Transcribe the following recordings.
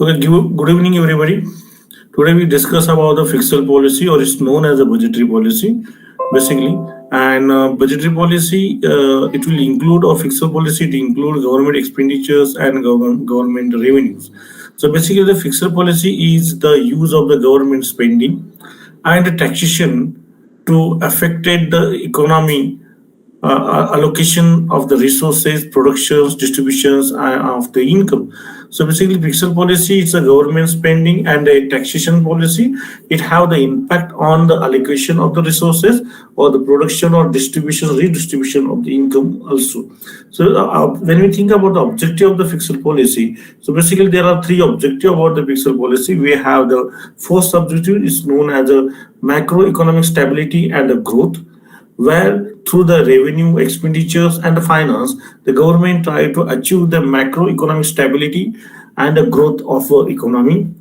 Okay, good evening, everybody. Today we discuss about the fiscal policy, or it's known as a budgetary policy, basically. And budgetary policy, it will include, or fiscal policy, it include government expenditures and government revenues. So basically, the fiscal policy is the use of the government spending and the taxation to affected the economy, allocation of the resources, productions, distributions of the income. So basically, fiscal policy is a government spending and a taxation policy. It have the impact on the allocation of the resources or the production or distribution, redistribution of the income also. So when we think about the objective of the fiscal policy, so basically there are three objectives about the fiscal policy. We have the first objective is known as a macroeconomic stability and the growth, where through the revenue, expenditures, and the finance, the government try to achieve the macroeconomic stability and the growth of the economy.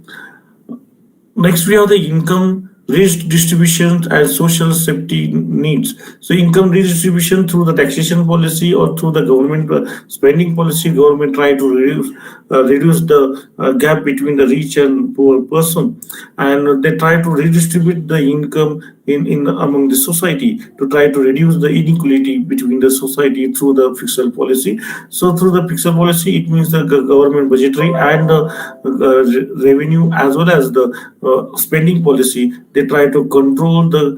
Next, we have the income redistribution and social safety needs. So, income redistribution through the taxation policy or through the government spending policy, government try to reduce the gap between the rich and poor person, and they try to redistribute the income in among the society to try to reduce the inequality between the society through the fiscal policy. So through the fiscal policy, it means the government budgetary and the revenue as well as the spending policy. They try to control the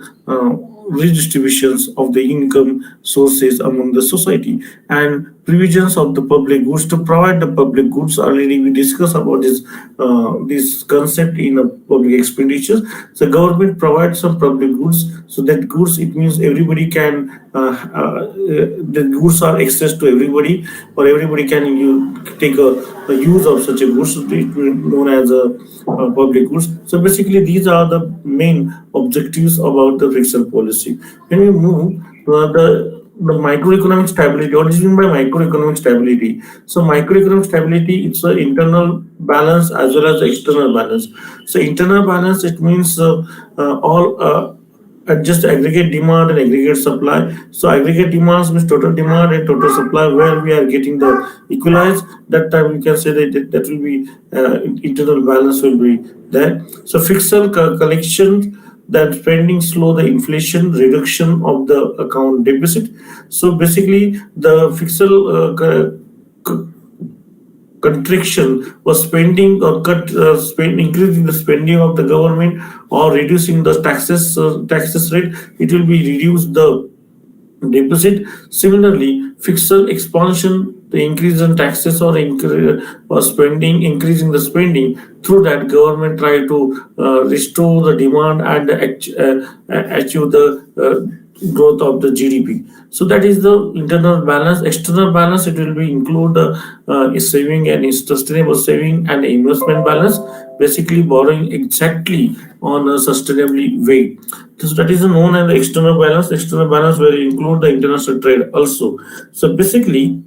redistributions of the income sources among the society, and provisions of the public goods to provide the public goods. Already we discussed about this concept in public expenditures. So government provides some public goods, so that goods, it means everybody can the goods are access to everybody, or everybody can take a use of such a goods. It is known as a public goods. So basically these are the main objectives about the fiscal policy. When we move the microeconomic stability, what is meant by microeconomic stability? So microeconomic stability, it's an internal balance as well as external balance. So internal balance, it means all adjust aggregate demand and aggregate supply. So aggregate demands means total demand and total supply, where we are getting the equalized. That time we can say that will be internal balance will be there. So fiscal collection, that spending slow the inflation, reduction of the account deficit. So basically the fiscal contraction was spending or increasing the spending of the government or reducing the taxes rate, it will be reduced the deficit. Similarly, fiscal expansion, the increase in taxes or spending, increasing the spending, through that government try to restore the demand and achieve the growth of the GDP. So that is the internal balance. External balance, it will be include saving and sustainable saving and investment balance, basically borrowing exactly on a sustainably way. So that is known as the external balance. External balance will include the international trade also. So basically,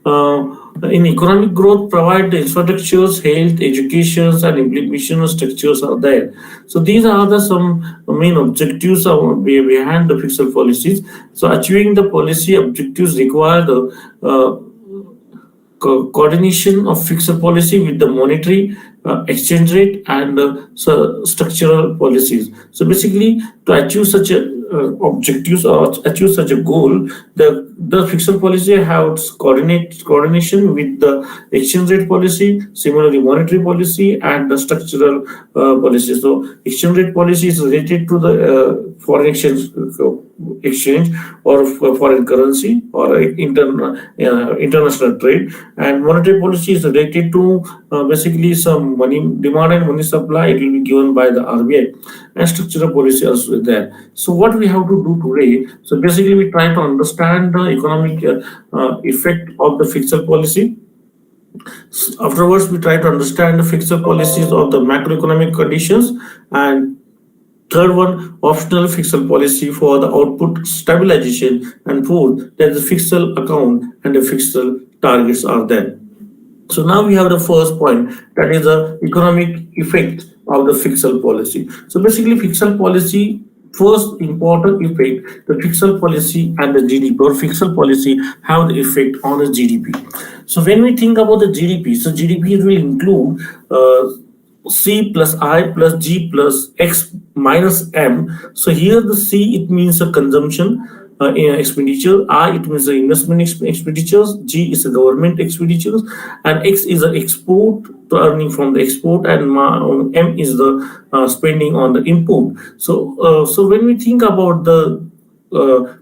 in economic growth, provide the infrastructures, health, educations, and implementation structures are there. So these are the some main objectives behind the fiscal policies. So achieving the policy objectives require the coordination of fiscal policy with the monetary, exchange rate, and structural policies. So basically, to achieve such a objectives or achieve such a goal, the fiscal policy has coordination with the exchange rate policy, similarly monetary policy, and the structural policy. So exchange rate policy is related to the foreign exchange or foreign currency or international trade, and monetary policy is related to basically some money demand and money supply. It will be given by the RBI, and structural policy also there. So what we have to do today, so basically we try to understand the economic effect of the fiscal policy. Afterwards, we try to understand the fiscal policies of the macroeconomic conditions, and third one, optional fiscal policy for the output stabilization, and fourth, that the fiscal account and the fiscal targets are there. So now we have the first point, that is the economic effect of the fiscal policy. So basically, fiscal policy first important effect, the fiscal policy and the GDP or fiscal policy have the effect on the GDP. So when we think about the GDP, so GDP will include C plus I plus G plus X minus M. So here the C, it means a consumption expenditure, I, it means the investment expenditures, G is the government expenditures, and X is the export earning from the export, and M is the spending on the import. So when we think about the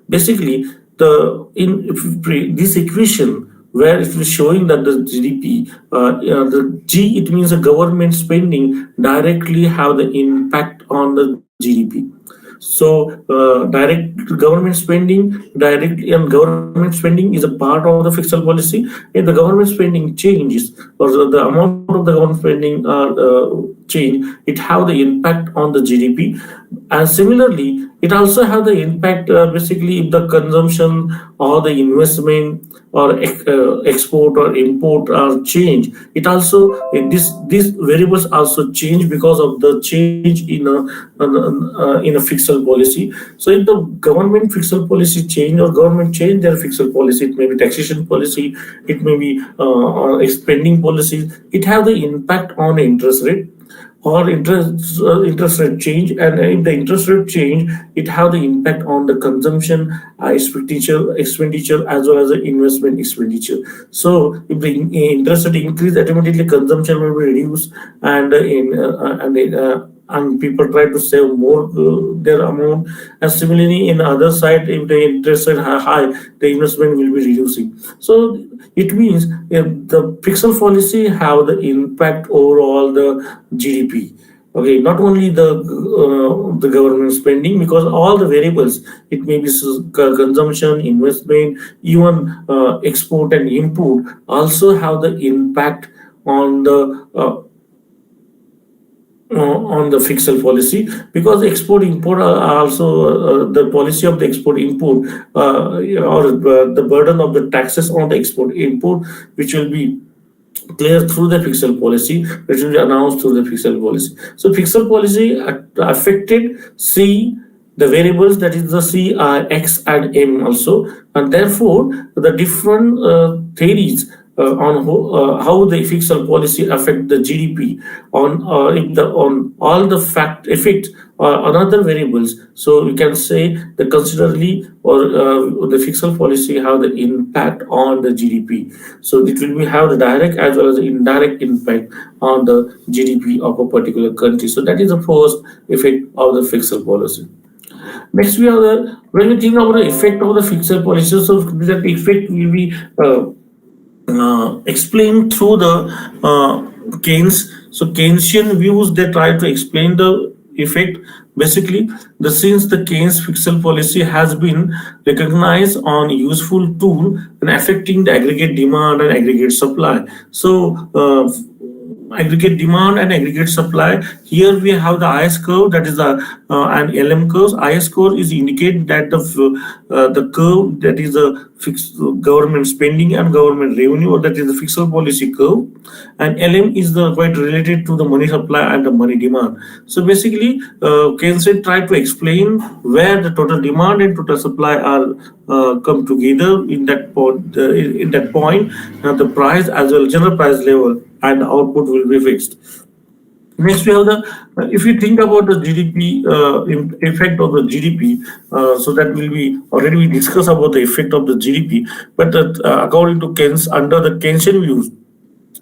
basically the in this equation where it is showing that the GDP, the G, it means the government spending directly have the impact on the GDP. So direct government spending directly, and government spending is a part of the fiscal policy. If the government spending changes or the amount of the government spending change, it have the impact on the GDP. And similarly, it also have the impact basically if the consumption or the investment or export or import are change. It also these variables also change because of the change in a fiscal policy. So if the government fiscal policy change or government change their fiscal policy, it may be taxation policy, it may be spending policies, it have the impact on interest rate or interest rate change. And if the interest rate change, it have the impact on the consumption expenditure as well as the investment expenditure. So if the interest rate increase, automatically consumption will be reduced, and and people try to save more their amount. And similarly, in other side, if the interest rate are high, the investment will be reducing. So it means the fiscal policy have the impact overall the GDP. Okay, not only the government spending, because all the variables, it may be consumption, investment, even export and import, also have the impact on the fiscal policy, because the export import are also the policy of the export import or the burden of the taxes on the export import, which will be clear through the fiscal policy, which will be announced through the fiscal policy. So fiscal policy affected C, the variables, that is the C are X and M also, and therefore the different theories on how the fiscal policy affect the GDP on all the fact effect on other variables. So we can say the considerably or the fiscal policy have the impact on the GDP. So it will be have the direct as well as the indirect impact on the GDP of a particular country. So that is the first effect of the fiscal policy. Next, we have when we think about the effect of the fiscal policy, so that effect will be explained through the Keynes. So Keynesian views, they try to explain the effect. Basically, since the Keynes fiscal policy has been recognized on useful tool in affecting the aggregate demand and aggregate supply. So aggregate demand and aggregate supply. Here we have the IS curve, that is an LM curve. IS curve is indicate that the curve, that is the fixed government spending and government revenue, or that is the fiscal policy curve, and LM is the quite related to the money supply and the money demand. So basically, Keynes tried to explain where the total demand and total supply are come together in that point. The price as well general price level and output will be fixed. Next, we have if you think about the GDP effect of the GDP, so that will be already we discussed about the effect of the GDP. But according to Keynes, under the Keynesian views,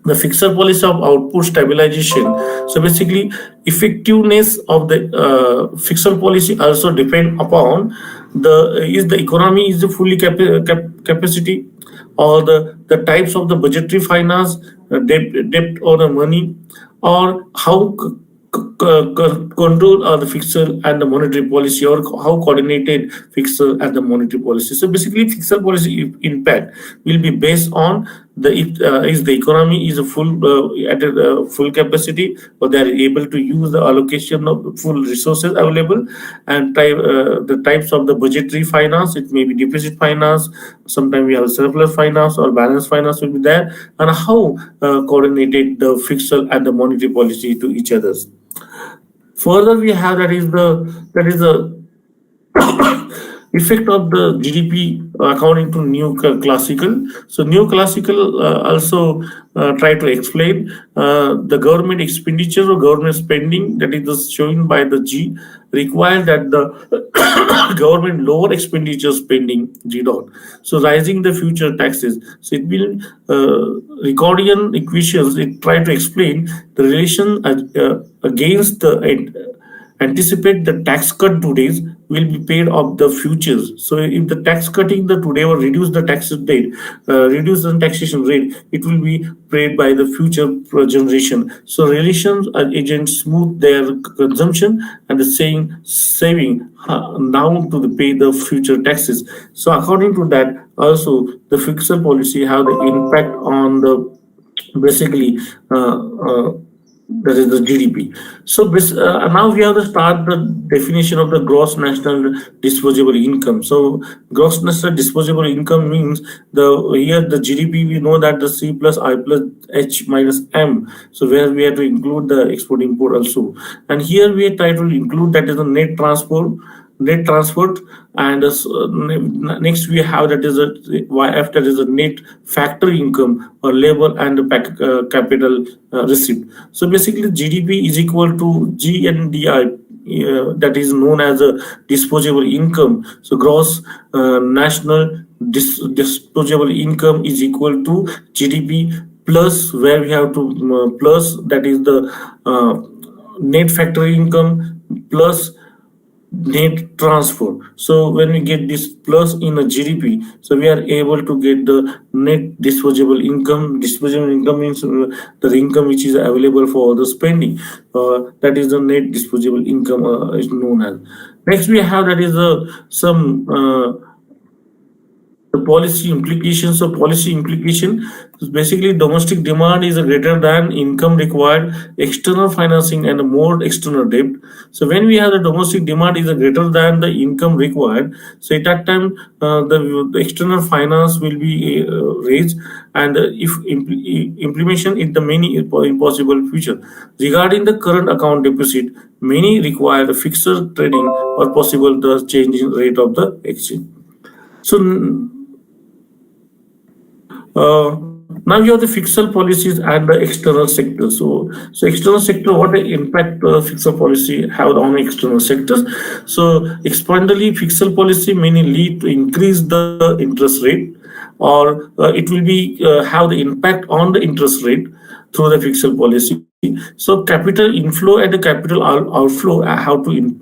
the fiscal policy of output stabilization. So basically, effectiveness of the fiscal policy also depend upon the economy is the fully capacity, or the types of the budgetary finance, debt or the money, or how control the fiscal and the monetary policy, or how coordinated fiscal and the monetary policy. So basically, fiscal policy impact will be based on is the economy is a full at a full capacity, or they are able to use the allocation of full resources available, and the types of the budgetary finance, it may be deficit finance, sometimes we have surplus finance or balance finance will be there, and how coordinated the fiscal and the monetary policy to each others. Further, we have that is the Effect of the GDP according to classical. So neoclassical also try to explain the government expenditure or government spending, that is shown by the G, require that the government lower expenditure spending G dot. So rising the future taxes. So it will Ricardian equations. It try to explain the relation against the anticipate the tax cut today will be paid of the futures. So if the tax cutting the today or reduce the tax rate, reduce the taxation rate, it will be paid by the future generation. So relations agents smooth their consumption and the saying saving now to the pay the future taxes. So according to that, also the fiscal policy have the impact on the basically that is the GDP. So now we have to start the definition of the gross national disposable income. So gross national disposable income means the here the GDP, we know that the C plus I plus H minus M. So where we have to include the export import also, and here we try to include that is the net transport, and next we have that is a YF, that is a net factory income or labor and capital receipt. So basically GDP is equal to GNDI, that is known as a disposable income. So gross national disposable income is equal to GDP plus where we have to plus that is the net factory income plus net transfer. So when we get this plus in a GDP, so we are able to get the net disposable income. Disposable income means the income which is available for the spending. That is the net disposable income is known as. Next we have that is some the policy implications. Of policy implication is basically domestic demand is greater than income required, external financing and more external debt. So when we have the domestic demand is greater than the income required, so at that time the external finance will be raised, and if implementation in the many impossible future. Regarding the current account deficit, many require fixed trading or possible the changing rate of the exchange. So now you have the fiscal policies and the external sector. So external sector, what impact fiscal policy have on external sectors? So expandingly, fiscal policy may lead to increase the interest rate, or it will be have the impact on the interest rate through the fiscal policy. So capital inflow and the capital outflow have to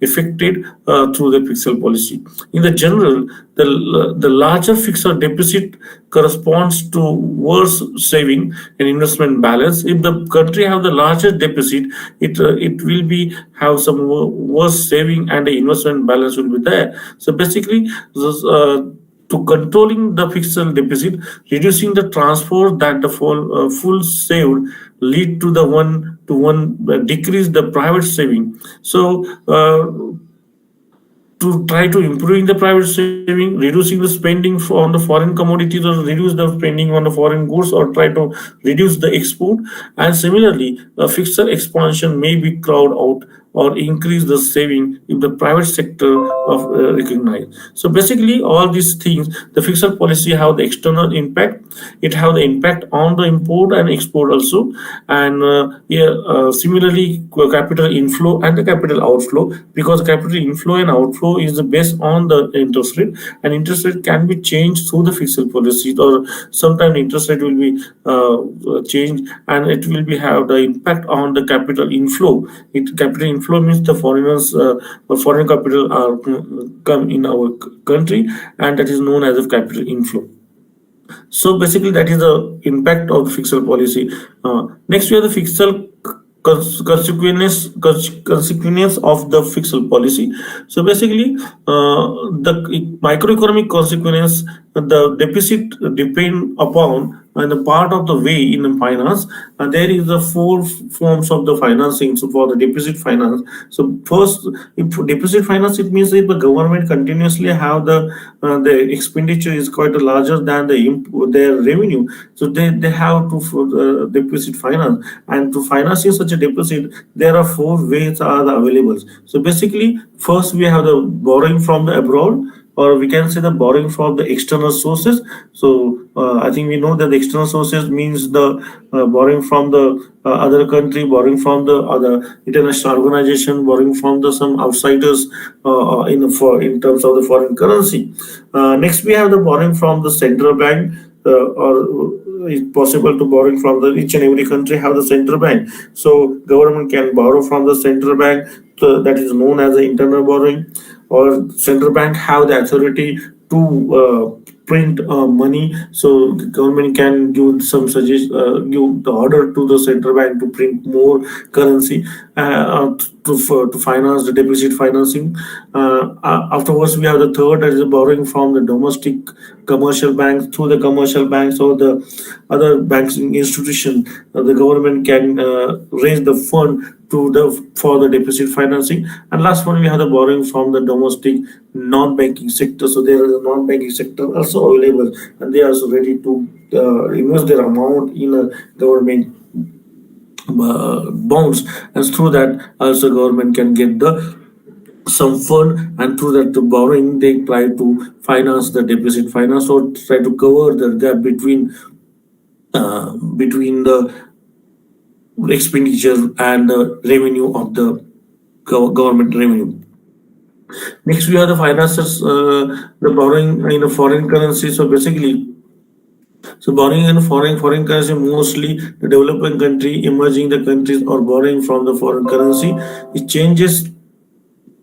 affected through the fiscal policy. In the general, the larger fiscal deficit corresponds to worse saving and investment balance. If the country have the larger deficit, it will be have some worse saving and the investment balance will be there. So basically, to controlling the fiscal deficit, reducing the transfer that the full saved lead to the one decrease the private saving. So to try to improving the private saving, reducing the spending on the foreign commodities, or reduce the spending on the foreign goods, or try to reduce the export. And similarly, fiscal expansion may be crowd out or increase the saving if the private sector of recognize. So basically, all these things, the fiscal policy have the external impact. It have the impact on the import and export also, and similarly, capital inflow and the capital outflow, because capital inflow and outflow is based on the interest rate, and interest rate can be changed through the fiscal policy, or sometimes interest rate will be changed, and it will be have the impact on the capital inflow. Capital inflow means the foreigners or foreign capital are come in our country, and that is known as a capital inflow. So basically, that is the impact of the fiscal policy. Next, we have the fiscal consequence of the fiscal policy. So basically, the microeconomic consequence the deficit depend upon and the part of the way in the finance. There is the four forms of the financing. So for the deficit finance, so first, if deficit finance, it means if the government continuously have the expenditure is quite larger than their revenue, so they have to for deficit finance. And to financing such a deficit, there are four ways are available. So basically, first we have the borrowing from the abroad, or we can say the borrowing from the external sources. So I think we know that the external sources means the borrowing from the other country, borrowing from the other international organization, borrowing from the some outsiders in terms of the foreign currency. Next, we have the borrowing from the central bank, or it's possible to borrow from the each and every country have the central bank. So government can borrow from the central bank, so that is known as the internal borrowing. Or central bank have the authority to print money, so the government can give some give the order to the central bank to print more currency to finance the deficit financing. Afterwards, we have the third, that is borrowing from the domestic commercial banks, through the commercial banks or the other banking institution. The government can raise the fund to the for the deficit financing. And last one, we have the borrowing from the domestic non-banking sector. So there is a non-banking sector also available, and they are also ready to invest their amount in a government bonds, and through that also government can get the some fund, and through that the borrowing they try to finance the deficit finance, or try to cover the gap between the expenditure and the revenue of the government revenue. Next, we have the finances, the borrowing in a foreign currency. So basically, so borrowing in foreign currency, mostly the developing country, emerging the countries are borrowing from the foreign currency. It changes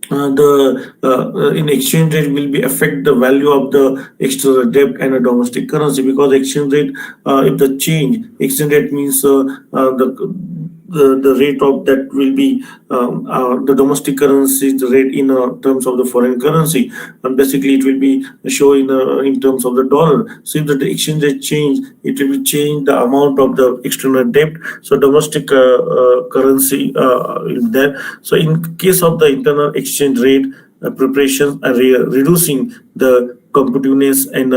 the in exchange rate will be affect the value of the external debt and a domestic currency, because exchange rate, if the change exchange rate means the rate of that will be the domestic currency the rate in terms of the foreign currency, and basically it will be shown in terms of the dollar. So if the exchange rate change, it will change the amount of the external debt. So domestic currency is there. So in case of the internal exchange rate, preparations are reducing the competitiveness and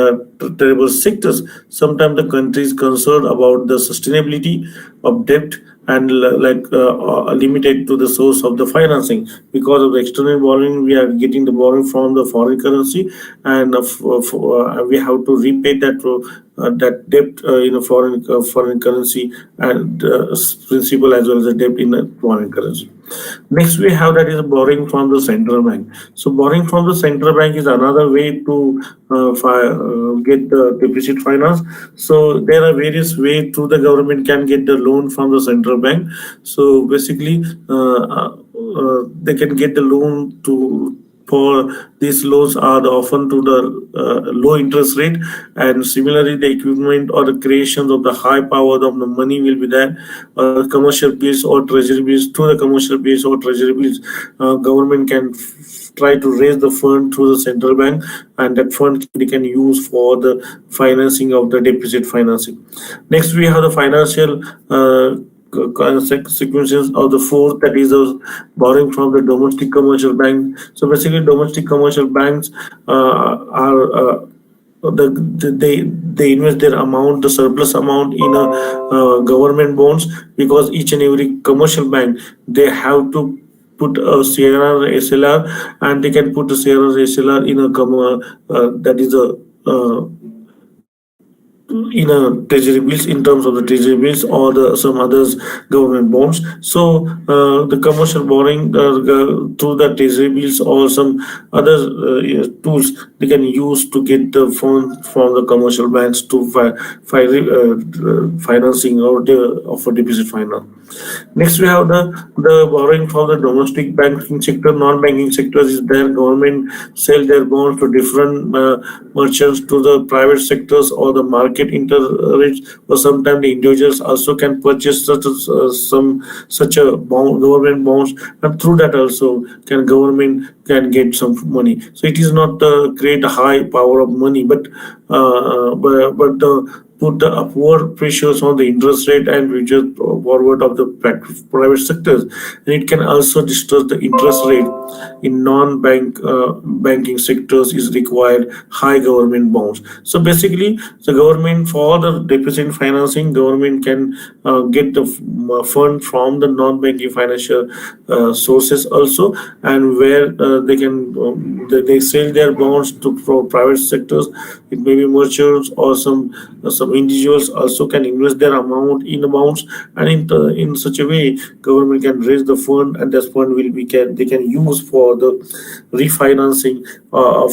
terrible sectors. Sometimes the country is concerned about the sustainability of debt, and limited to the source of the financing. Because of the external borrowing, we are getting the borrowing from the foreign currency, and we have to repay that debt in a foreign currency, and principal as well as the debt in a foreign currency. Next, we have that is borrowing from the central bank. So borrowing from the central bank is another way to get the deficit finance. So there are various ways through the government can get the loan from the central bank. So basically, they can get the loan to for these loans are often to the low interest rate, and similarly the equipment or the creation of the high power of the money will be there. Commercial bills or treasury bills, through the commercial bills or treasury bills, government can try to raise the fund through the central bank, and that fund they can use for the financing of the deficit financing. Next, we have the financial sequences of the fourth, that is borrowing from the domestic commercial bank. So basically domestic commercial banks are they invest their amount, the surplus amount, in a government bonds, because each and every commercial bank they have to put a CRR SLR, and they can put a CRR SLR in a that is a in a treasury bills, in terms of the treasury bills or the some others government bonds. So the commercial borrowing through the treasury bills or some other tools they can use to get the funds from the commercial banks to financing or the offer deposit finance. Next, we have the borrowing from the domestic banking sector, non-banking sectors is there. Government sell their bonds to different merchants, to the private sectors or the market market interest rates, or sometimes the individuals also can purchase such a bond, government bonds, and through that also can government can get some money. So it is not create a high power of money, but put the upward pressures on the interest rate and future forward of the private sectors, and it can also disturb the interest rate in non-bank banking sectors is required high government bonds. So basically, the government for the deficit financing, government can get the fund from the non-banking financial sources also, and where they sell their bonds to for private sectors. It may be merchants or some individuals also can invest their amount in amounts, and in such a way government can raise the fund, and this fund will be can they can use for the refinancing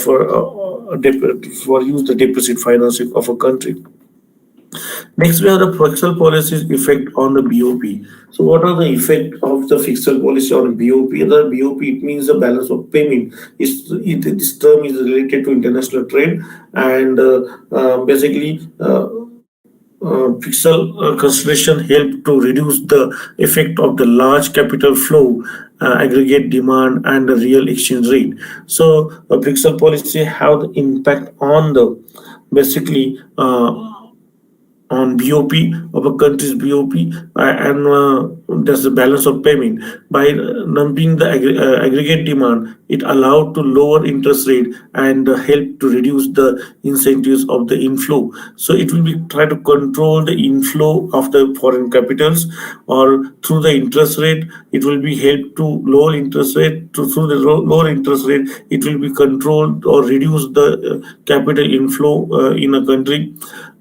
for use the deficit financing of a country. Next, we have the fiscal policy's effect on the BOP. So, what are the effect of the fiscal policy on BOP? The BOP, it means the balance of payment. This term is related to international trade, and basically. Fiscal consideration help to reduce the effect of the large capital flow, aggregate demand, and the real exchange rate. So, fiscal policy have the impact on the basically on BOP of a country's BOP, and there's a balance of payment. By numbing the aggregate demand, it allowed to lower interest rate and help to reduce the incentives of the inflow. So it will be try to control the inflow of the foreign capitals, or through the interest rate, it will be help to lower interest rate. Through the lower interest rate, it will be controlled or reduce the capital inflow in a country.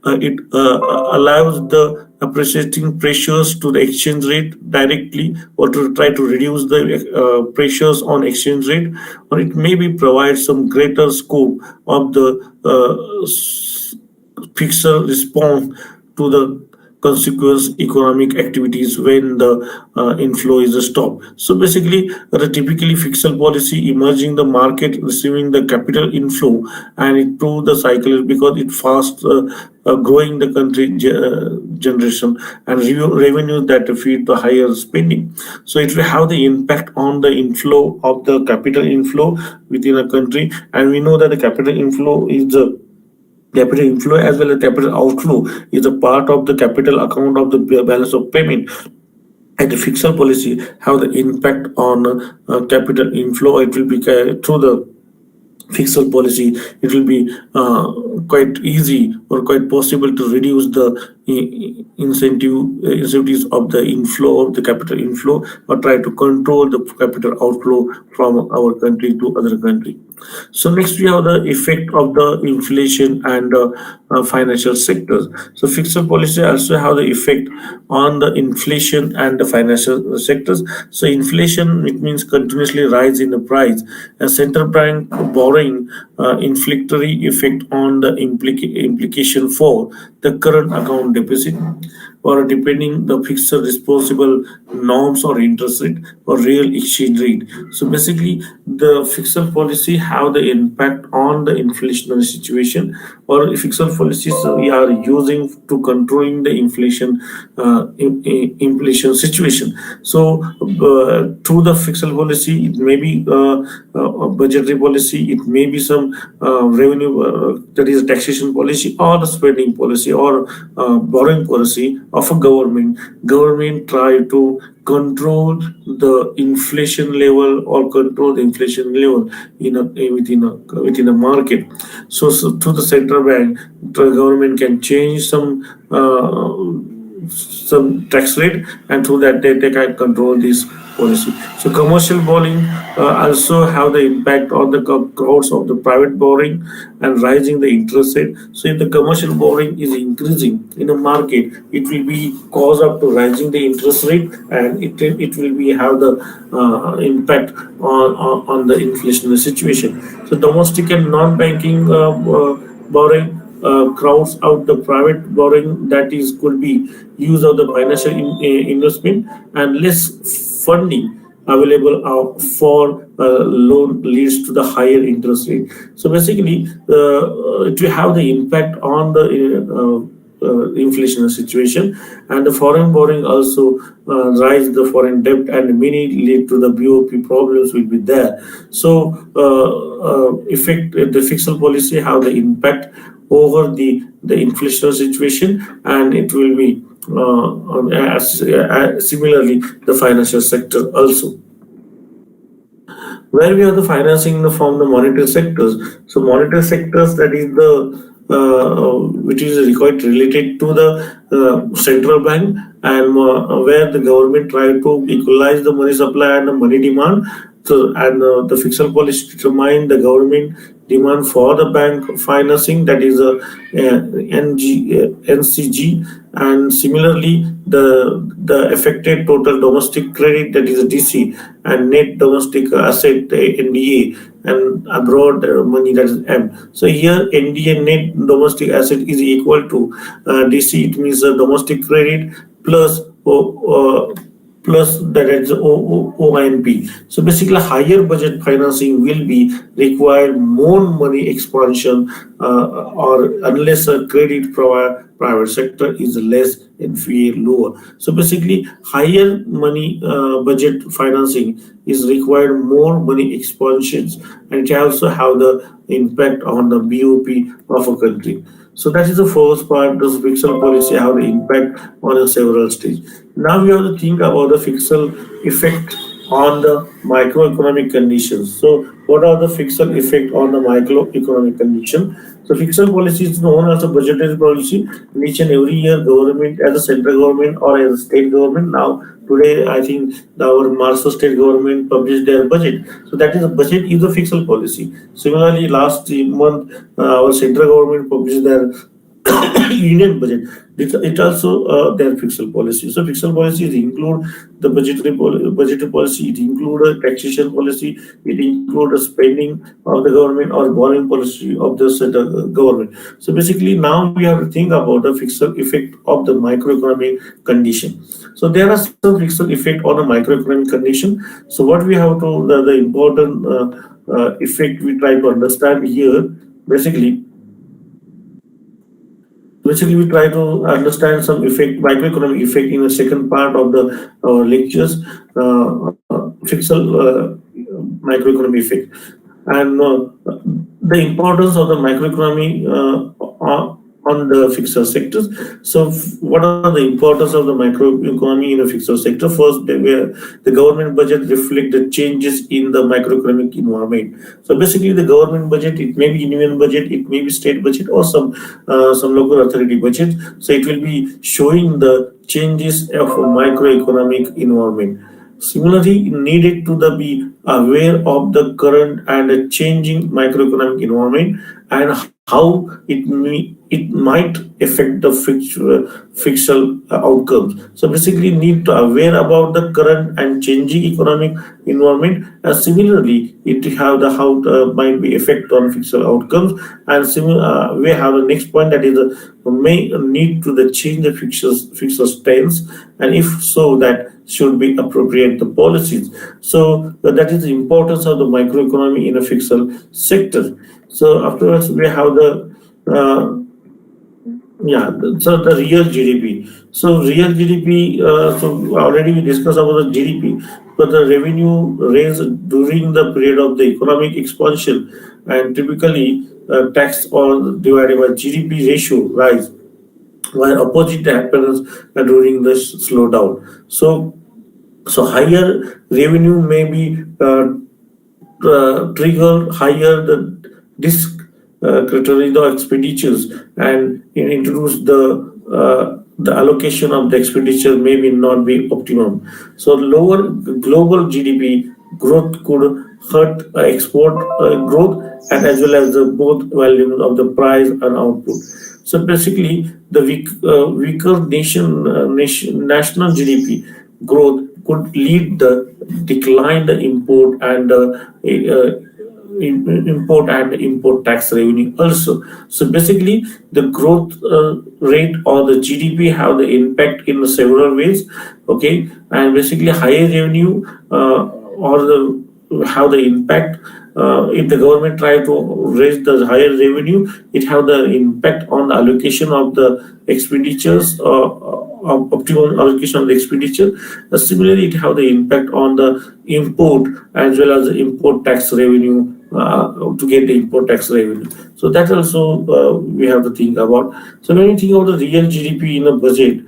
It allows the appreciating pressures to the exchange rate directly, or to try to reduce the pressures on exchange rate, or it maybe provide some greater scope of the fixer response to the consequence economic activities when the inflow is stopped. So basically, the typically fiscal policy emerging the market receiving the capital inflow, and it prove the cycle because it fast growing the country generation and revenue that feed the higher spending. So it will have the impact on the inflow of the capital inflow within a country, and we know that the capital inflow is the capital inflow as well as capital outflow is a part of the capital account of the balance of payment, and the fiscal policy have the impact on capital inflow. It will be through the fiscal policy, it will be quite easy or quite possible to reduce the incentives of the inflow of the capital inflow, or try to control the capital outflow from our country to other country. So next we have the effect of the inflation and financial sectors. So fiscal policy also have the effect on the inflation and the financial sectors. So inflation, it means continuously rise in the price. A central bank borrowing inflationary effect on the implication for the current account deficit, or depending the fixed responsible norms or interest rate or real exchange rate. So basically, the fiscal policy have the impact on the inflationary situation, or fiscal policies we are using to controlling the inflation situation. So through the fiscal policy, it may be a budgetary policy, it may be some revenue that is taxation policy, or the spending policy, or borrowing policy of a government. Government try to control the inflation level or control the inflation level within a market. So through the central bank, the government can change some tax rate, and through that they can control this policy. So commercial borrowing also have the impact on the costs of the private borrowing and rising the interest rate. So if the commercial borrowing is increasing in a market, it will be cause up to rising the interest rate, and it will be have the impact on the inflationary situation. So domestic and non-banking borrowing crowds out the private borrowing, that is could be use of the financial investment, and less funding available for loan leads to the higher interest rate. So basically, it will have the impact on the inflation situation, and the foreign borrowing also rise the foreign debt, and many lead to the BOP problems will be there. So effect the fiscal policy have the impact over the inflation situation, and it will be similarly the financial sector also, where we have the financing from the monetary sectors. So monetary sectors, that is the which is quite related to the central bank, and where the government try to equalize the money supply and the money demand. So, and the fiscal policy determine the government demand for the bank financing, that is a NCG, and similarly the affected total domestic credit, that is a DC, and net domestic asset, NDA, and abroad money, that is M. So here NDA, net domestic asset, is equal to DC. It means domestic credit plus plus that is OINP. So basically, higher budget financing will be required more money expansion, or unless a credit private sector is less and fee lower. So basically, higher money budget financing is required more money expansions, and it also have the impact on the BOP of a country. So that is the first part. The fiscal policy have the impact on a several stage. Now we have to think about the fiscal effect on the microeconomic conditions. So what are the fiscal effect on the microeconomic condition? So fiscal policy is known as a budgetary policy. In each and every year, government, as a central government or as a state government. Now today, I think our Maharashtra state government published their budget. So that is a budget is a fiscal policy. Similarly, last month, our central government published their union budget. It also their fiscal policy. So fiscal policies include the budgetary policy. It include a taxation policy. It include a spending of the government or borrowing policy of the government. So basically, now we have to think about the fiscal effect of the microeconomic condition. So there are some fiscal effect on the microeconomic condition. So what we have to the important effect we try to understand here. Basically, we try to understand some effect, microeconomic effect, in the second part of the lectures, fiscal microeconomic effect, and the importance of the macroeconomy on the fiscal sectors. So, what are the importance of the macroeconomy in the fiscal sector? First, the government budget reflect the changes in the macroeconomic environment. So, basically, the government budget, it may be union budget, it may be state budget, or some local authority budget. So, it will be showing the changes of a microeconomic environment. Similarly, needed to be aware of the current and the changing macroeconomic environment, and how it might affect the fiscal outcomes. So basically, need to aware about the current and changing economic environment. Similarly, it have the how might be effect on fiscal outcomes, and we have the next point, that is may need to the change the fiscal stance, and if so, that should be appropriate the policies. So that is the importance of the microeconomy in a fiscal sector. So afterwards, we have the so the real GDP. So real GDP. So already we discussed about the GDP, but the revenue raised during the period of the economic expansion, and typically tax or divided by GDP ratio rise, while opposite happens during the slowdown. So higher revenue may be trigger higher the discretionary expenditures, and introduce the allocation of the expenditure maybe not be optimum. So lower global GDP growth could hurt export growth, and as well as the both volume of the price and output. So basically, the weaker national GDP growth could lead the decline the import and import tax revenue also. So basically, the growth rate or the GDP have the impact in several ways. Okay, and basically higher revenue or the have the impact. If the government try to raise the higher revenue, it have the impact on the allocation of the expenditures, optimal allocation of the expenditure. Similarly, it have the impact on the import as well as the import tax revenue, to get the import tax revenue. So that also we have to think about. So when we think of the real GDP in a budget,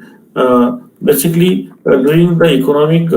basically during the economic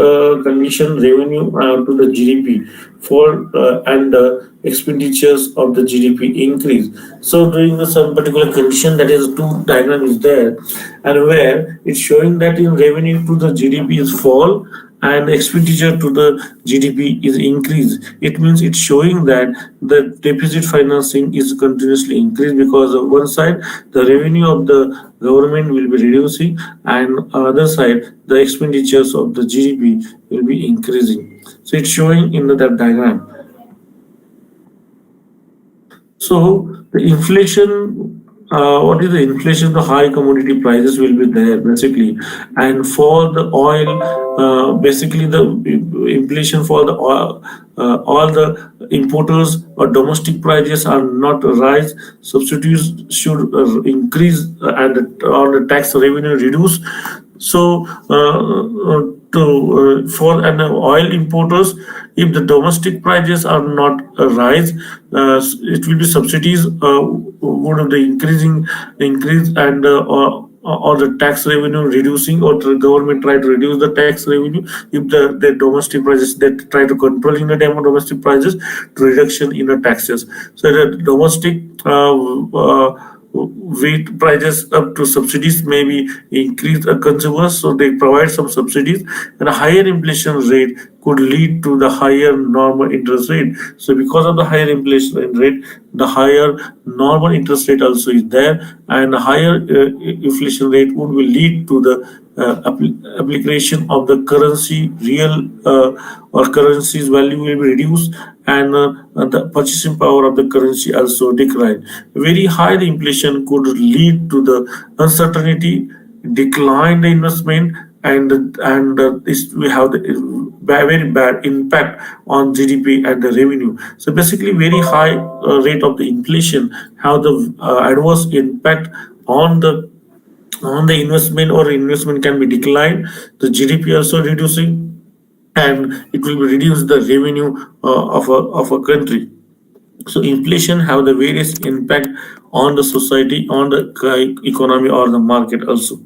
condition, revenue to the GDP for and expenditures of the GDP increase. So during the some particular condition, that is two diagram is there, and where it's showing that in revenue to the GDP is fall and expenditure to the GDP is increased. It means it's showing that the deficit financing is continuously increased, because on one side the revenue of the government will be reducing, and on other side the expenditures of the GDP will be increasing. So it's showing in that diagram. So the inflation, what is the inflation? The high commodity prices will be there basically, and for the oil, basically the inflation for the oil, all the importers or domestic prices are not rise. Substitutes should increase, and or the tax revenue reduce. So to for an oil importers, if the domestic prices are not rise, it will be subsidies would have the increase, and or the tax revenue reducing, or the government try to reduce the tax revenue if the domestic prices, they try to controlling the domestic prices to reduction in the taxes. So the domestic wheat prices up to subsidies may be increased consumers, so they provide some subsidies, and a higher inflation rate could lead to the higher normal interest rate. So because of the higher inflation rate, the higher normal interest rate also is there, and a higher inflation rate would will lead to the application of the currency real, or currency's value will be reduced, and the purchasing power of the currency also decline. Very high inflation could lead to the uncertainty, decline the investment, and this will have the very bad impact on GDP and the revenue. So basically, very high rate of the inflation have the adverse impact on the investment, or investment can be declined, the GDP also reducing, and it will reduce the revenue of a country. So inflation have the various impact on the society, on the economy or the market also.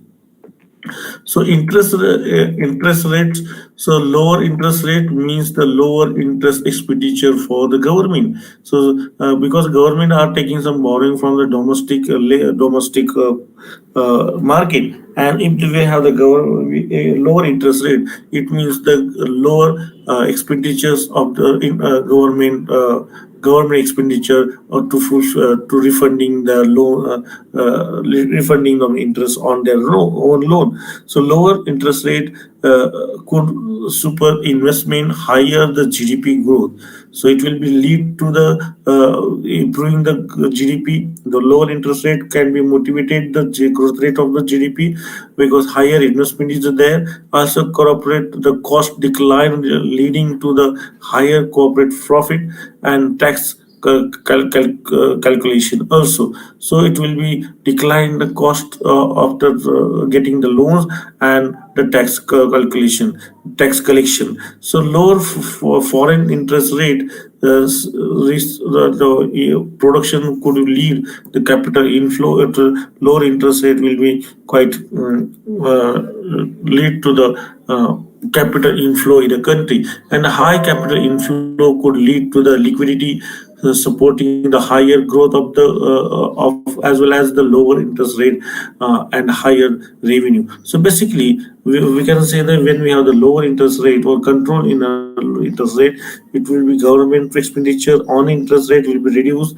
So interest rates. So lower interest rate means the lower interest expenditure for the government. So because government are taking some borrowing from the domestic market, and if they have the lower interest rate, it means the lower expenditures of the government. Government expenditure, or to refunding the loan, refunding of interest on their own loan. So lower interest rate could super investment, higher the GDP growth. So it will be lead to the improving the GDP. The lower interest rate can be motivated the growth rate of the GDP, because higher investment is there. Also corporate the cost decline, leading to the higher corporate profit and tax calculation also. So it will be decline the cost after getting the loans, and the tax collection. So lower foreign interest rate, the production could lead the capital inflow. Lower interest rate will be quite lead to the capital inflow in the country, and high capital inflow could lead to the liquidity, supporting the higher growth of the of as well as the lower interest rate and higher revenue. So basically, we can say that when we have the lower interest rate or control in a interest rate, it will be government expenditure on interest rate will be reduced.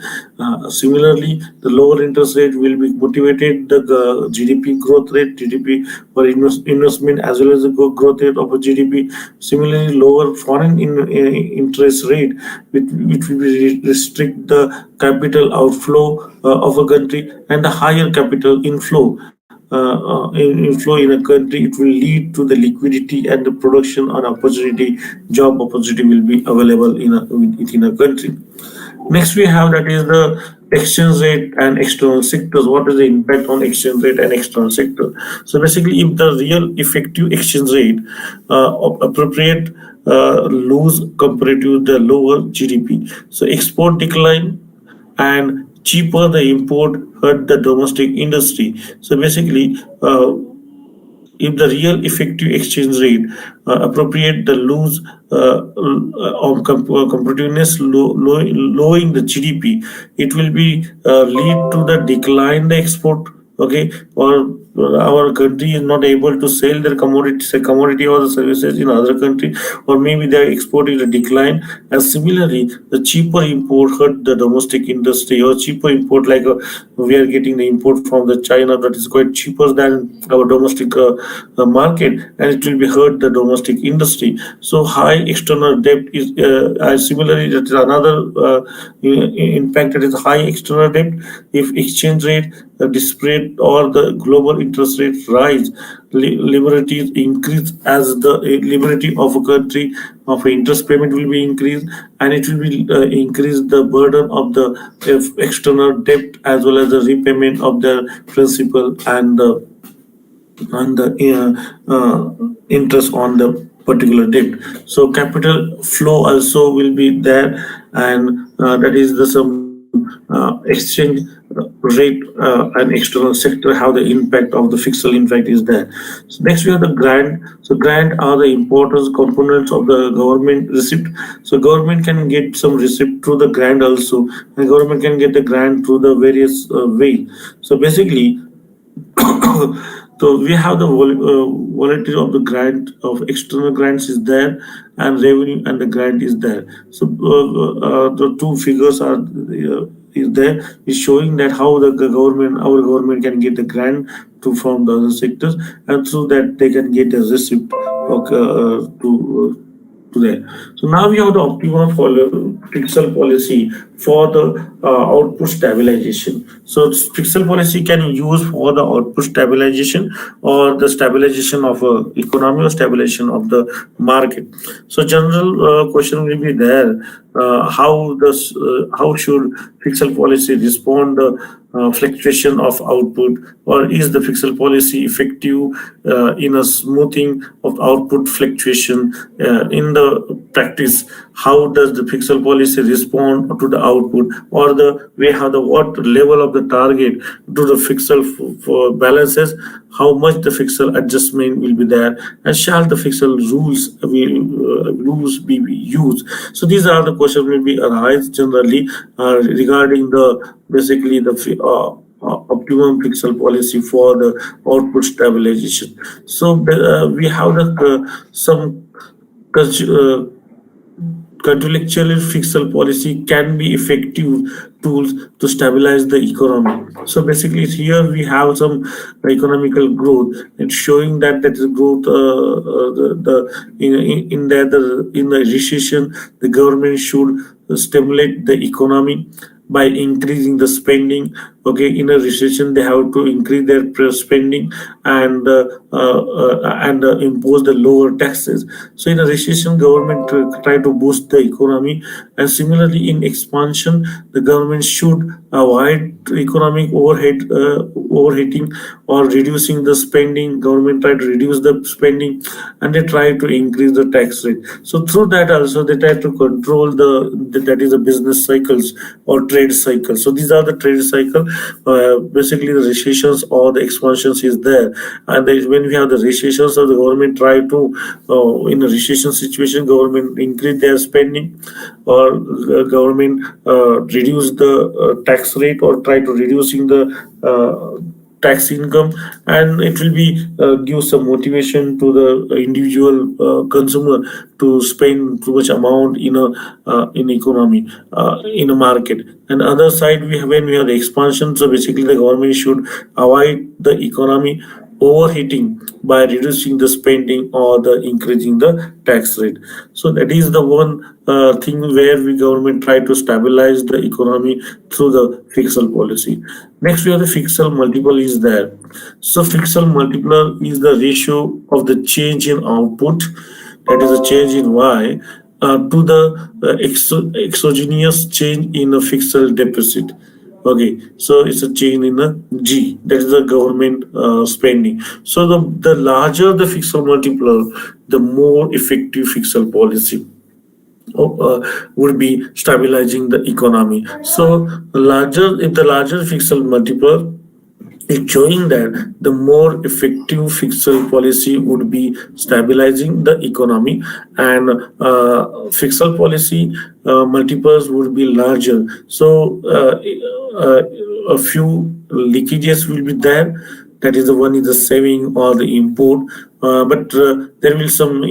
Similarly, the lower interest rate will be motivated the GDP growth rate, GDP for investment as well as the growth rate of a GDP. Similarly, lower foreign interest rate, which will be restrict the capital outflow of a country, and the higher capital inflow inflow in a country, it will lead to the liquidity and the production and opportunity, job opportunity will be available within a country. Next, we have that is the exchange rate and external sectors. What is the impact on exchange rate and external sector? So basically, if the real effective exchange rate appropriate lose compared to the lower GDP, so export decline and cheaper the import hurt the domestic industry. So basically, if the real effective exchange rate appropriate the lose competitiveness, lowering the GDP, it will be lead to the decline the export. Okay, or our country is not able to sell their commodity or the services in other country, or maybe their export is a decline. And similarly, the cheaper import hurt the domestic industry, or cheaper import like we are getting the import from the China that is quite cheaper than our domestic market, and it will be hurt the domestic industry. So high external debt is similarly that is another impact, that is high external debt. If exchange rate disparate or the global interest rate rise, liberties increase as the liberty of a country of interest payment will be increased, and it will be increase the burden of the external debt as well as the repayment of the principal and the interest on the particular debt. So capital flow also will be there, and that is the some exchange rate and external sector, how the impact of the fiscal impact is there. So next we have the grant. So grant are the important components of the government receipt. So government can get some receipt through the grant also, and government can get the grant through the various way. So basically, so we have the volatility of the grant of external grants is there, and revenue and the grant is there. So the two figures are is there, is showing that how the government, our government can get the grant to from the other sectors, and through that they can get a receipt to there. So now we have the optimum fiscal policy for the output stabilization. So fiscal policy can use for the output stabilization or the stabilization of economy or stabilization of the market. So general question will be there: how should fiscal policy respond fluctuation of output, or is the fiscal policy effective in a smoothing of output fluctuation in the practice? How does the fiscal policy respond to the output, or the way how the what level of the target to the fiscal for balances, how much the fiscal adjustment will be there, and shall the fiscal rules be used? So these are the questions will be arise generally regarding the basically the optimum fiscal policy for the output stabilization. So we have the some contextual fiscal policy can be effective tools to stabilize the economy. So basically, here we have some economical growth. It's showing that that is growth. In the recession, the government should stimulate the economy by increasing the spending. Okay, in a recession, they have to increase their spending and impose the lower taxes. So in a recession, government try to boost the economy, and similarly in expansion, the government should avoid economic overheating or reducing the spending. Government try to reduce the spending, and they try to increase the tax rate. So through that also they try to control that is the business cycles or trade cycles. So these are the trade cycle. Basically the recessions or the expansions is there, and when we have the recessions, so the government try to in a recession situation, government increase their spending, or government reduce the tax rate or try to reducing the tax income, and it will be give some motivation to the individual consumer to spend too much amount in economy in a market. And other side we have when we have the expansion, so basically the government should avoid the economy overheating by reducing the spending or the increasing the tax rate. So that is the one thing where the government try to stabilize the economy through the fiscal policy. Next, we have the fiscal multiple is there. So fiscal multiplier is the ratio of the change in output, that is a change in Y, to the exogenous change in a fiscal deficit. Okay, so it's a change in the G, that is the government spending. So the larger the fiscal multiplier, the more effective fiscal policy would be stabilizing the economy. So larger, if the larger fiscal multiplier, it's showing that the more effective fiscal policy would be stabilizing the economy, and fiscal policy multiples would be larger. So uh, a few leakages will be there. That is the one is the saving or the import, but there will some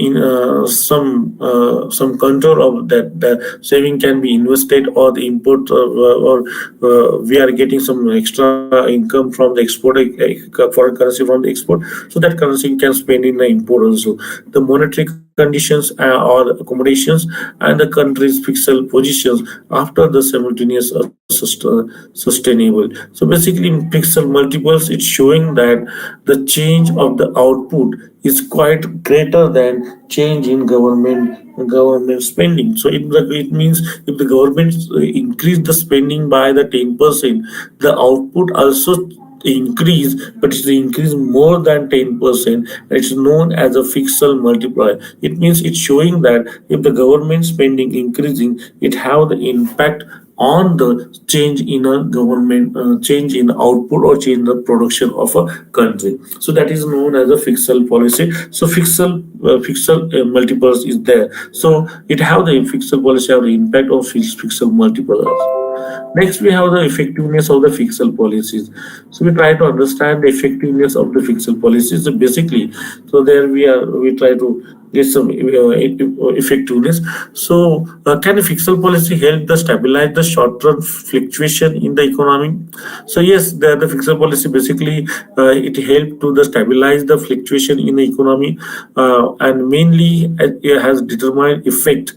control of that. The saving can be invested or the import, or we are getting some extra income from the export, foreign currency from the export. So that currency can spend in the import also. The monetary conditions or accommodations and the country's fiscal positions after the simultaneous sustainable. So basically, in pixel multiples, it's showing that the change of the output is quite greater than change in government spending. So it means if the government increase the spending by the 10%, the output also increase, but it's the increase more than 10%. It's known as a fiscal multiplier. It means it's showing that if the government spending increasing, it have the impact on the change in a government, change in output or change in the production of a country. So that is known as a fiscal policy. So fiscal multiples is there. So it have the fiscal policy have the impact on fiscal multipliers. Next, we have the effectiveness of the fiscal policies. So we try to understand the effectiveness of the fiscal policies. So basically, so there we try to get some effectiveness. So can a fiscal policy help the stabilize the short-term fluctuation in the economy? So yes, the fiscal policy basically it help to the stabilize the fluctuation in the economy, and mainly it has determined effect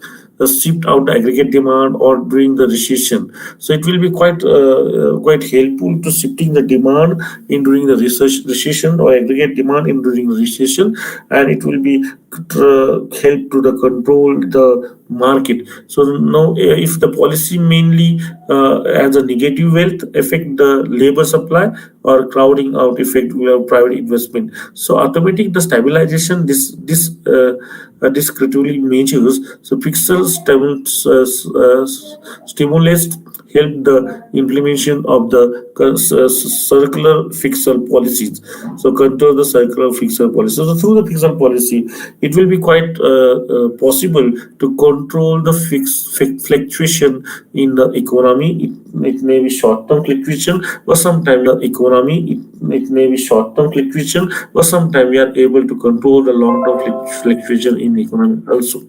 shift out the aggregate demand or during the recession. So it will be quite helpful to shifting the demand in during the recession or aggregate demand in during the recession, and it will be help to the control the market. So now, if the policy mainly as a negative wealth affect the labor supply or crowding out effect private investment. So automatic the stabilization this critically measures. So fiscal stimulus help the implementation of the circular fiscal policies. So control the circular fiscal policy. So through the fiscal policy, it will be quite possible to control the fluctuation in the economy. It may be short-term fluctuation, or sometimes the economy. It may be short-term fluctuation, or sometimes we are able to control the long-term fluctuation in the economy also.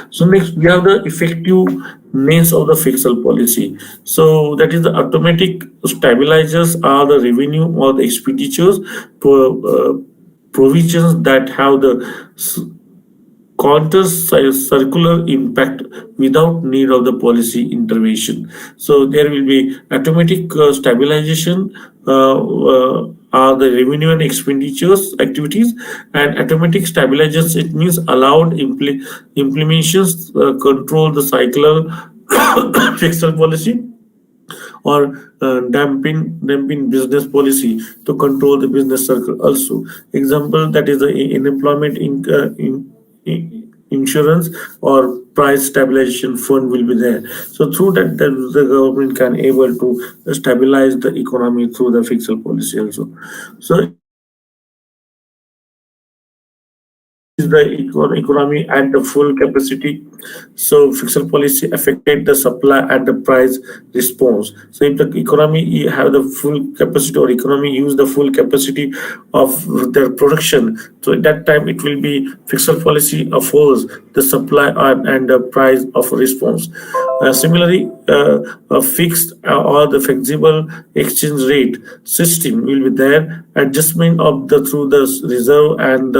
So next, we have the effectiveness of the fiscal policy. So that is the automatic stabilizers are the revenue or the expenditures provisions that have the counter circular impact without need of the policy intervention. So there will be automatic stabilization are the revenue and expenditures activities, and automatic stabilizers it means allowed implementations control the cycler fiscal policy or damping business policy to control the business circle also. Example that is the unemployment insurance or price stabilization fund will be there. So through that the government can able to stabilize the economy through the fiscal policy also. So is the economy at the full capacity. So fiscal policy affected the supply and the price response. So if the economy have the full capacity or economy use the full capacity of their production, so at that time it will be fiscal policy offers the supply and the price of response. Similarly, a fixed or the flexible exchange rate system will be there, adjustment of the through the reserve and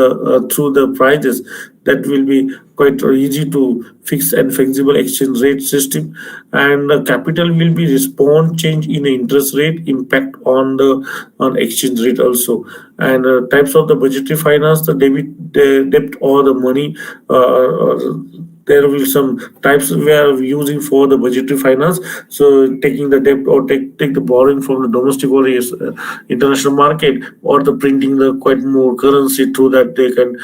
through the prices, that will be quite easy to fix and flexible exchange rate system. And capital will be respond change in the interest rate impact on the on exchange rate also. And types of the budgetary finance, the debt or the money, there will be some types we are using for the budgetary finance. So taking the debt or take the borrowing from the domestic or international market, or the printing the quite more currency through that they can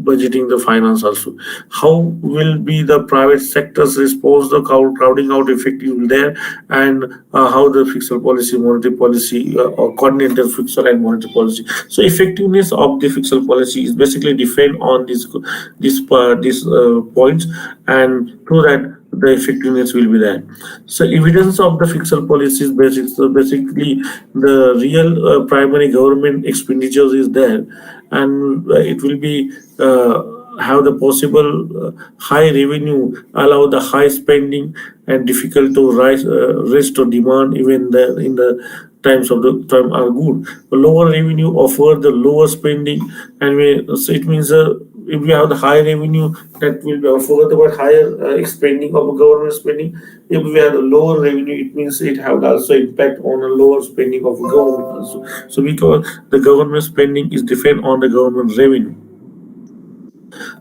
budgeting the finance also. How will be the private sectors response the crowding out effective there, and how the fiscal policy, monetary policy, or coordinated fiscal and monetary policy. So effectiveness of the fiscal policy is basically depend on these points, and through that the effectiveness will be there. So evidence of the fiscal policy is basically the real primary government expenditures is there, and it will be have the possible high revenue, allow the high spending, and difficult to rise rest or demand even in the times of the time are good. Lower revenue offer the lower spending, and so it means if we have the high revenue, that will be offer the higher spending of government spending. If we have the lower revenue, it means it have also impact on a lower spending of government also. So because the government spending is depend on the government revenue.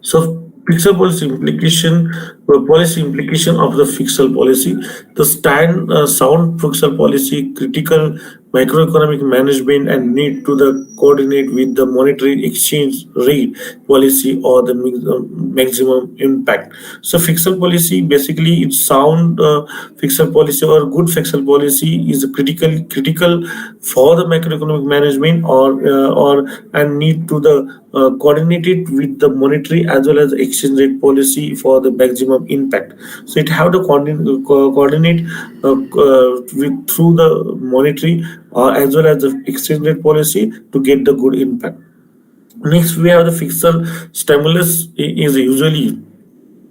So fiscal policy implication of the fiscal policy, the sound fiscal policy, critical macroeconomic management, and need to the coordinate with the monetary exchange rate policy or the maximum impact. So fiscal policy basically it's sound fiscal policy or good fiscal policy is critical for the macroeconomic management, or and need to the coordinated with the monetary as well as exchange rate policy for the maximum impact. So it have to coordinate with through the monetary as well as the exchange rate policy to get the good impact. Next, we have the fiscal stimulus is usually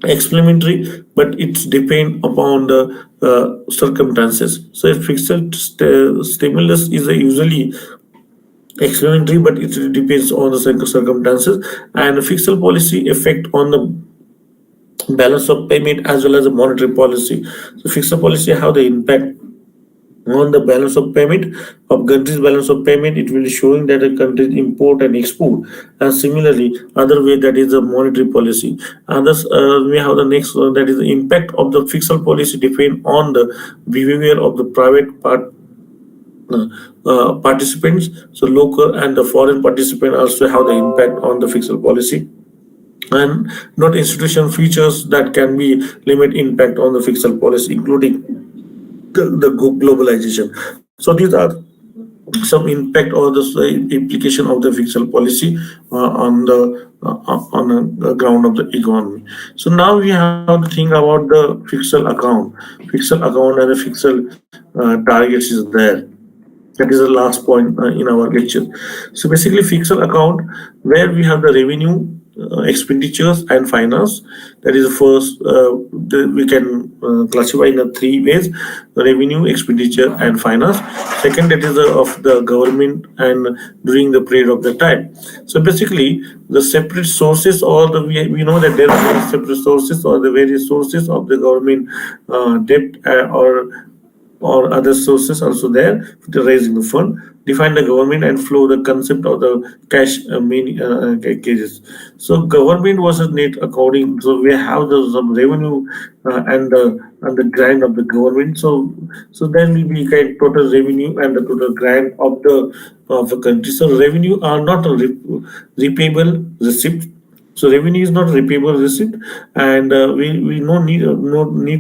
experimentary, but it's depend upon the circumstances. So a fiscal stimulus is usually explanatory, but it depends on the circumstances. And fiscal policy effect on the balance of payment as well as the monetary policy. So fiscal policy how the impact on the balance of payment of country's balance of payment. It will be showing that a country import and export, and similarly other way, that is the monetary policy. And thus we have the next one, that is the impact of the fiscal policy depend on the behavior of the private participants. So local and the foreign participant also have the impact on the fiscal policy, and not institution features that can be limit impact on the fiscal policy, including the globalization. So these are some impact or the implication of the fiscal policy on the ground of the economy. So now we have to think about the fiscal account and the fiscal targets is there. That is the last point in our lecture. So basically, fiscal account where we have the revenue, expenditures, and finance. That is the first. We can classify in three ways: revenue, expenditure, and finance. Second, that is of the government and during the period of the time. So basically, the separate sources, or we know that there are separate sources or the various sources of the government debt or other sources also there to raising the fund, define the government and flow the concept of the cash cases. So government was a net according. So we have some revenue and the grant of the government. So then will be kind of total revenue and the total grant of the country. So revenue are not a repayable receipt. So revenue is not repayable receipt, and we no need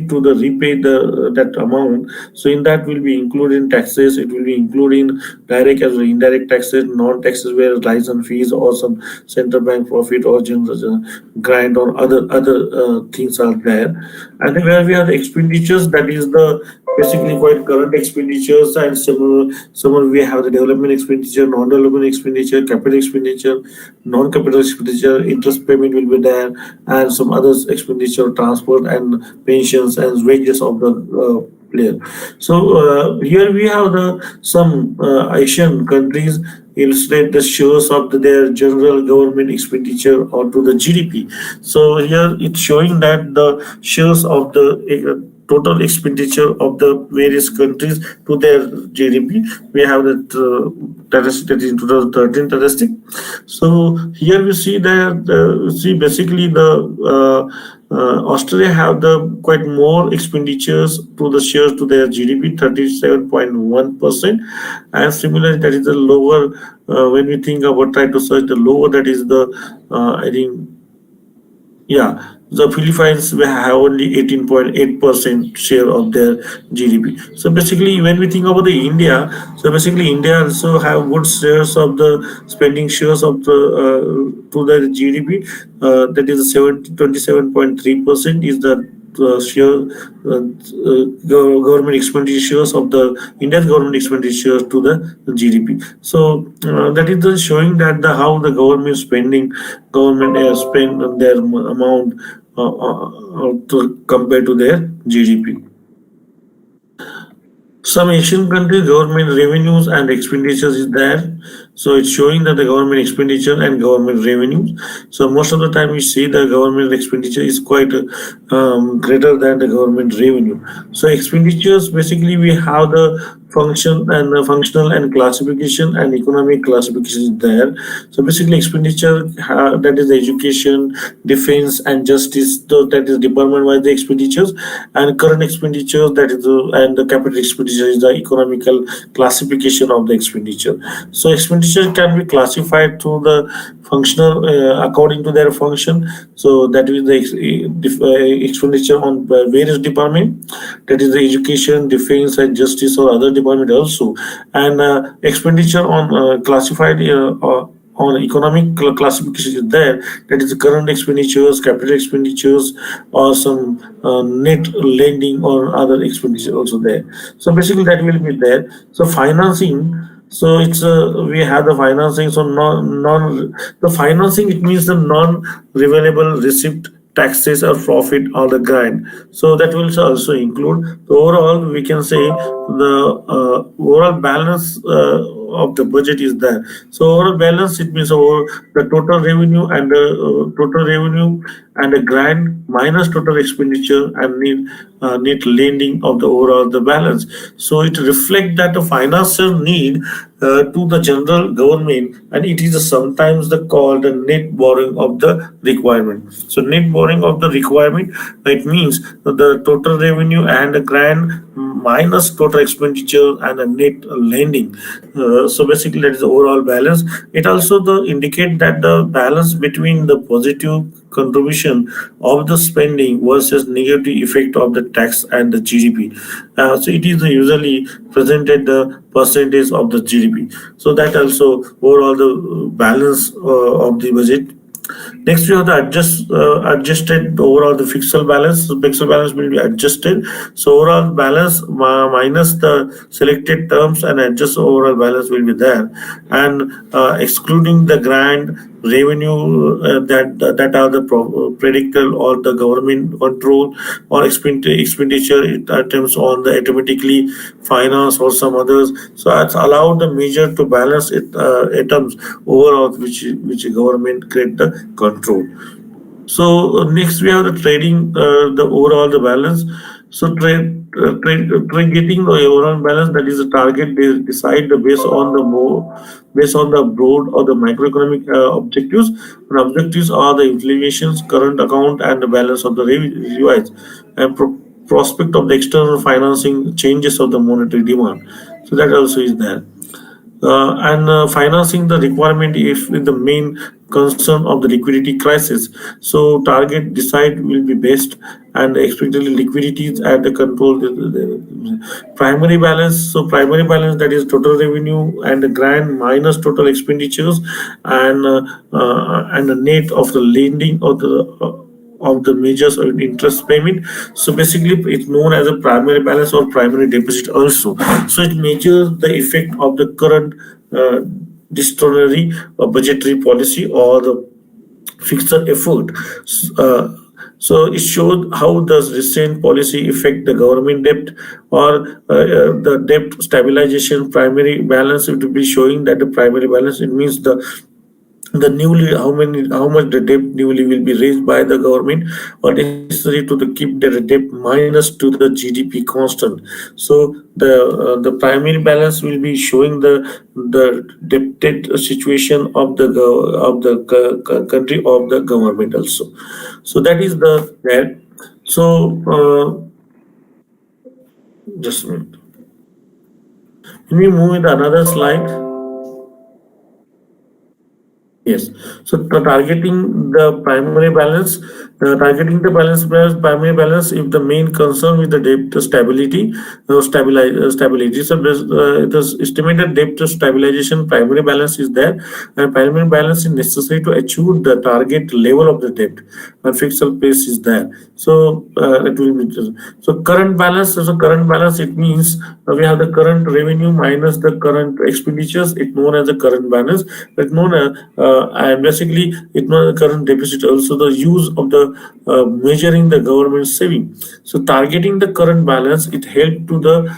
to the repay that amount. So in that will be including taxes. It will be including direct as well indirect taxes, non-taxes where license fees or some central bank profit or general grant or other things are there. And then where we have the expenditures, that is the basically quite current expenditures, and similar we have the development expenditure, non-development expenditure, capital expenditure, non-capital expenditure, interest payment will be there, and some others expenditure, transport and pensions and wages of the player. So here we have the some Asian countries illustrate the shares of their general government expenditure onto the GDP. So here it's showing that the shares of the total expenditure of the various countries to their GDP. We have that statistic, that is in 2013 statistic. So here we see that see basically the Australia have the quite more expenditures to the shares to their GDP, 37.1%, and similarly that is the lower when we think about try to search the lower, that is the I think, yeah, the Philippines will have only 18.8% share of their GDP. So basically, when we think about the India, so basically India also have good shares of the spending shares of the to their GDP. That is 27.3% is the share government expenditures of the Indian government expenditures to the GDP. So that is the showing that the how the government spend on their amount to compare to their GDP. Some Asian countries government revenues and expenditures is there. So it's showing that the government expenditure and government revenues. So most of the time we see the government expenditure is quite greater than the government revenue. So expenditures basically we have the function and functional and classification and economic classification is there. So basically expenditure that is education, defense and justice, so that is department wise the expenditures, and current expenditures, that is and the capital expenditure is the economical classification of the expenditure. So expenditure can be classified to the functional according to their function. So that is the expenditure on various department, that is the education, defense and justice or other department also, and expenditure on classified on economic classification is there, that is the current expenditures, capital expenditures, or some net lending or other expenditure also there. So basically that will be there. So financing, so it's we have the financing. So non the financing, it means the non revealable receipt, taxes or profit or the grant. So that will also include. So overall, we can say the overall balance of the budget is there. So overall balance, it means over the total revenue and the total revenue and the grant minus total expenditure and net lending of the overall the balance. So it reflects that the financial need to the general government, and it is sometimes the called the net borrowing of the requirement. So net borrowing of the requirement, it means the total revenue and the grant minus total expenditure and the net lending. So basically that is the overall balance. It also the indicate that the balance between the positive contribution of the spending versus negative effect of the tax and the GDP. So it is usually presented the percentage of the GDP. So that also overall the balance of the budget. Next, we have the adjusted overall the fiscal balance. So fiscal balance will be adjusted. So overall balance minus the selected terms and adjust overall balance will be there, and excluding the grant revenue that are the predicted or the government control or expenditure items on the automatically finance or some others. So it's allowed the measure to balance it items overall which government create the control. So next we have the trading, the overall the balance. So trade getting the overall balance, that is the target they decide the based on the broad or the macroeconomic objectives. And objectives are the inflations, current account, and the balance of the revised and prospect of the external financing changes of the monetary demand. So that also is there. And financing the requirement if with the main concern of the liquidity crisis. So target decide will be best, and expected liquidities at the control the primary balance. So primary balance, that is total revenue and the grant minus total expenditures, and the net of the lending of the measures of interest payment. So basically, it's known as a primary balance or primary deficit also. So it measures the effect of the current discretionary budgetary policy or the fixed effort. Uh, So it showed how does recent policy affect the government debt or the debt stabilization primary balance. It will be showing that the primary balance, it means the newly how much the debt newly will be raised by the government or necessary to keep the debt minus to the GDP constant. So the primary balance will be showing the debted situation of the country of the government also. So that is the there. So just a minute. Can we move with another slide? Yes. So targeting the primary balance, primary balance, if the main concern with the debt stability, stability. So it is estimated debt stabilization primary balance is there, and primary balance is necessary to achieve the target level of the debt, and fixed pace is there. So it will be so current balance. So current balance, it means we have the current revenue minus the current expenditures. It known as the current balance. It known as and basically it known as current deficit. Also the use of the measuring the government saving. So targeting the current balance, it helped to the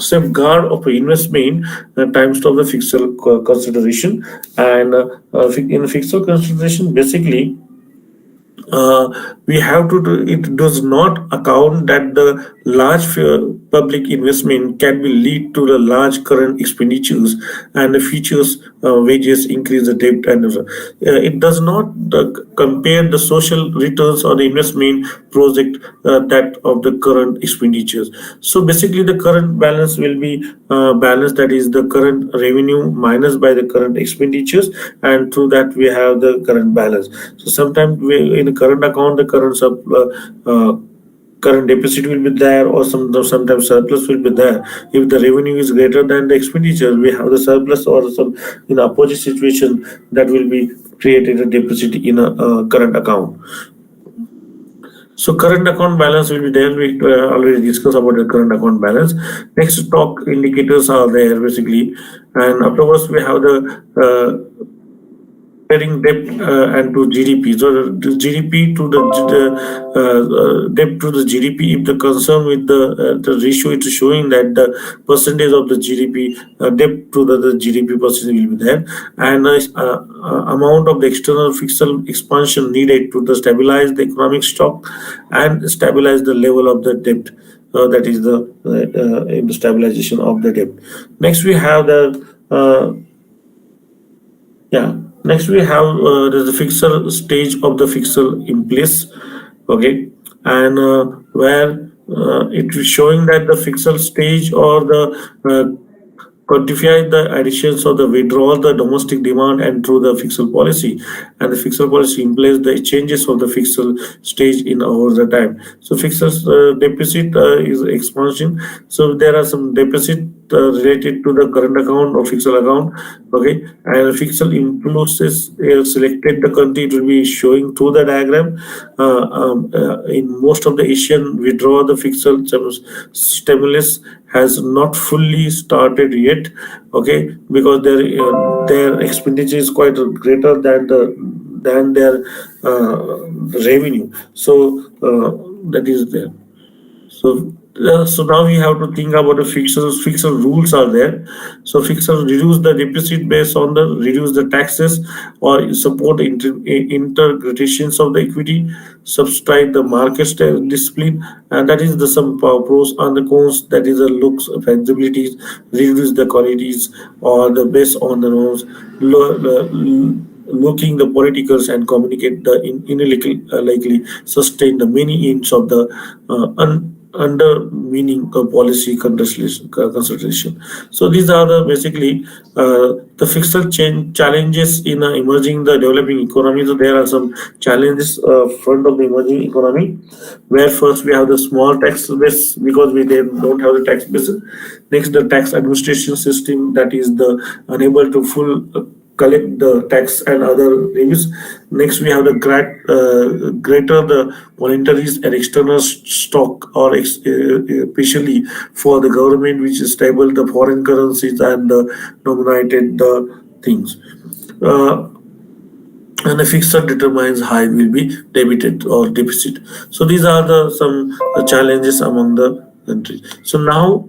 safeguard of investment times of the fiscal consideration, and in fiscal consideration basically we have to do, it does not account that the large public investment can be lead to the large current expenditures and the futures wages increase the debt, and it does not compare the social returns or the investment project that of the current expenditures. So basically the current balance will be balance, that is the current revenue minus by the current expenditures, and through that we have the current balance. So sometimes we, in the current account, the current deficit will be there, or sometimes surplus will be there. If the revenue is greater than the expenditure, we have the surplus, or some in opposite situation that will be created a deficit in a current account. So current account balance will be there. We already discussed about the current account balance. Next, stock indicators are there basically, and afterwards we have the comparing debt and to GDP. So the GDP to the debt to the GDP. If the concern with the ratio, it is showing that the percentage of the GDP debt to the GDP percentage will be there, and amount of the external fiscal expansion needed to the stabilize the economic stock and stabilize the level of the debt. That is the in the stabilization of the debt. Next, we have the yeah. Next, we have there's the fixer stage of the fixer in place. Okay, and where it is showing that the fixer stage or the quantify the additions or the withdrawal the domestic demand and through the fiscal policy, and the fiscal policy implies the changes of the fiscal stage in over the time. So fiscal deficit is expansion. So there are some deficit related to the current account or fiscal account. Okay, and fiscal influences selected the country, it will be showing through the diagram. In most of the Asian withdraw the fiscal stimulus has not fully started yet. Okay, because their expenditure is quite greater than their revenue. So that is there. So now we have to think about the fixed rules are there. So fixed reduce the deficit based on the reduce the taxes or support the integrations of the equity, subscribe the market discipline, and that is the some pros and the cons. That is the looks flexibilities, reduce the qualities or the based on the norms. Looking the politicals and communicate the likely sustain the many aims of the under meaning of policy consideration. So these are the basically the fiscal change challenges in emerging the developing economy. So there are some challenges front of the emerging economy, where first we have the small tax base because we don't have the tax base. Next, the tax administration system, that is the unable to full collect the tax and other revenues. Next, we have the greater the voluntaries and external stock, or especially for the government, which is stable the foreign currencies and the nominated things. Uh, and a fixer determines how it will be debited or deficit. So these are the some challenges among the countries. So now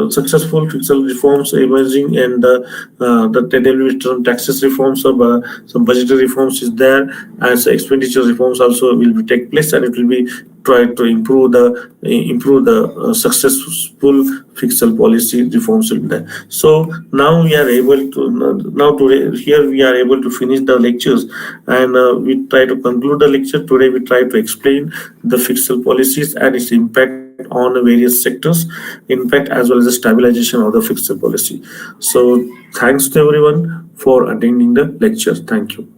successful fiscal reforms emerging, and the delivery term taxes reforms of some budgetary reforms is there, as expenditure reforms also will be take place, and it will be try to improve the successful fiscal policy reforms in there. So now we are able to now today here we are able to finish the lectures, and we try to conclude the lecture today. We try to explain the fiscal policies and its impact on various sectors, impact as well as the stabilization of the fiscal policy. So thanks to everyone for attending the lecture. Thank you.